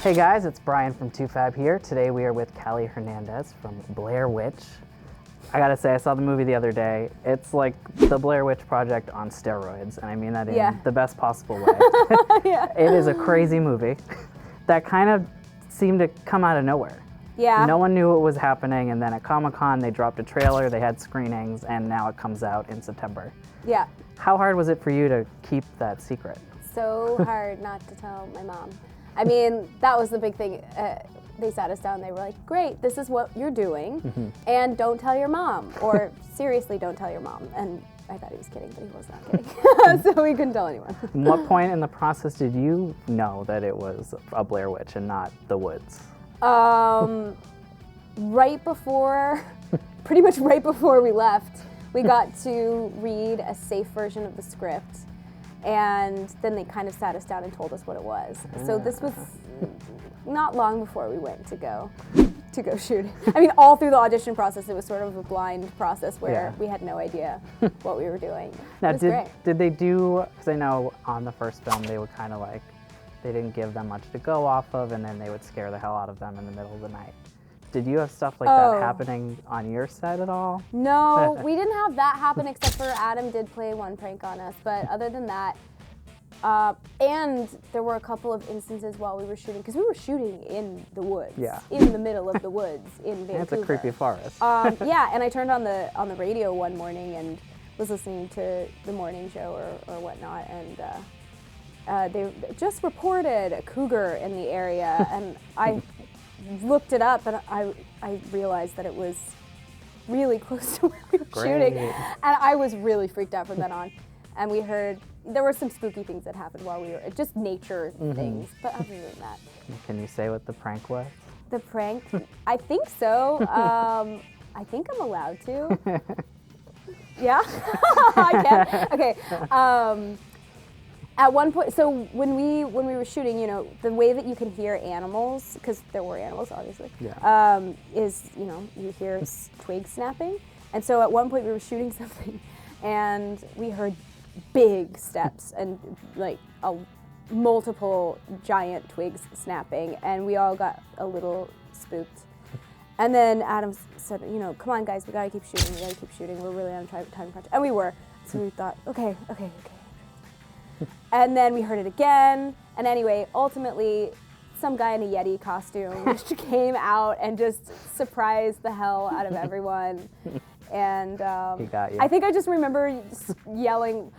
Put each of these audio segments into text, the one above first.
Hey guys, it's Brian from Toofab here. Today we are with Callie Hernandez from Blair Witch. I gotta say, I saw the movie the other day. It's like the Blair Witch Project on steroids, and I mean that in the best possible way. It is a crazy movie that kind of seemed to come out of nowhere. Yeah. No one knew what was happening, and then at Comic-Con they dropped a trailer, they had screenings, and now it comes out in September. Yeah. How hard was it for you to keep that secret? So hard not to tell my mom. I mean, that was the big thing. They sat us down, they were like, great, this is what you're doing, and don't tell your mom, or seriously, don't tell your mom. And I thought he was kidding, but he was not kidding. So we couldn't tell anyone. At what point in the process did you know that it was a Blair Witch and not the woods? Right before, pretty much right before we left, we got to read a safe version of the script, and then they kind of sat us down and told us what it was. So this was not long before we went to go shoot. I mean, all through the audition process, it was sort of a blind process where we had no idea what we were doing. Now, it was great. Did they do, because I know on the first film they would kind of like, they didn't give them much to go off of, and then they would scare the hell out of them in the middle of the night. Did you have stuff like that happening on your set at all? No, we didn't have that happen, except for Adam did play one prank on us, but other than that, and there were a couple of instances while we were shooting, because we were shooting in the woods, in the middle of the woods in Vancouver. It's a creepy forest. Yeah, and I turned on the radio one morning and was listening to the morning show or whatnot, and they just reported a cougar in the area, and I looked it up, and I realized that it was really close to where we were shooting, and I was really freaked out from then on. And we heard, there were some spooky things that happened while we were, just nature things, but other than that. Can you say what the prank was? The prank? I think so. I think I'm allowed to. Yeah? I can? Okay. At one point, so when we were shooting, you know, the way that you can hear animals, because there were animals, obviously, is, you know, you hear twigs snapping. And so at one point we were shooting something, and we heard big steps and like multiple giant twigs snapping, and we all got a little spooked. And then Adam said, you know, come on guys, we gotta keep shooting, we're really on a time crunch. And we were, so we thought, okay. And then we heard it again, and anyway, ultimately, some guy in a Yeti costume came out and just surprised the hell out of everyone. And he got you. I think I just remember yelling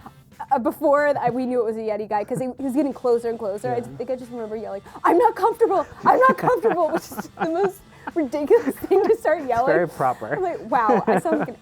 before we knew it was a Yeti guy, because he was getting closer and closer. I think I just remember yelling, I'm not comfortable, which is the most ridiculous thing to start yelling. It's very proper. I'm like, wow, I sound like an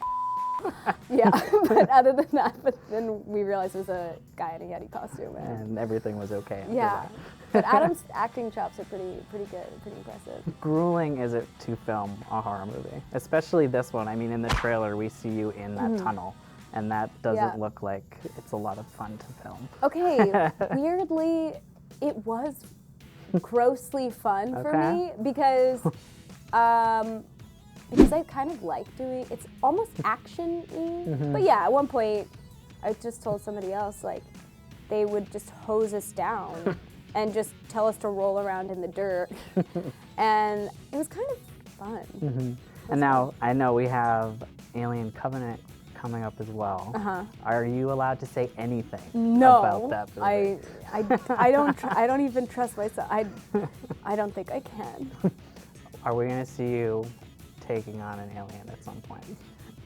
yeah, but other than that, but then we realized it was a guy in a Yeti costume. And everything was okay. Yeah, but Adam's acting chops are pretty good, pretty impressive. Grueling is it to film a horror movie? Especially this one. I mean, in the trailer, we see you in that tunnel, and that doesn't look like it's a lot of fun to film. Okay, weirdly, it was grossly fun for me, because I kind of like doing, it's almost action-y. But yeah, at one point, I just told somebody else, like, they would just hose us down and just tell us to roll around in the dirt. And it was kind of fun. And now, I know we have Alien Covenant coming up as well. Are you allowed to say anything about that movie? I don't even trust myself. I don't think I can. Are we going to see you taking on an alien at some point?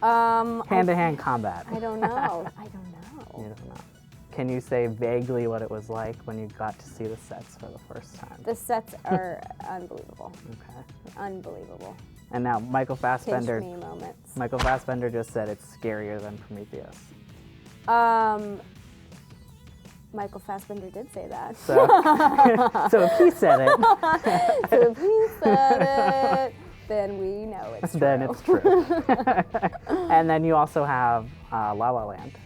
Hand-to-hand combat. I don't know. You don't know. Can you say vaguely what it was like when you got to see the sets for the first time? The sets are unbelievable. Okay. Unbelievable. And now Michael Fassbender. Pinch me moments. Michael Fassbender just said it's scarier than Prometheus. Michael Fassbender did say that. So if he said it. Then we know it's true. Then it's true. And then you also have La La Land.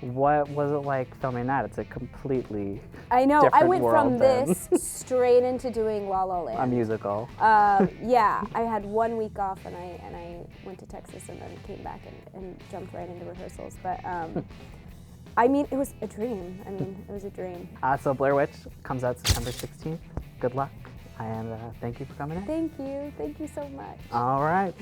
What was it like filming that? It's a completely I know. I went world from this straight into doing La La Land. A musical. Yeah, I had 1 week off, and I went to Texas and then came back and jumped right into rehearsals. But I mean, it was a dream. So Blair Witch comes out September 16th. Good luck. And thank you for coming in. Thank you. Thank you so much. All right.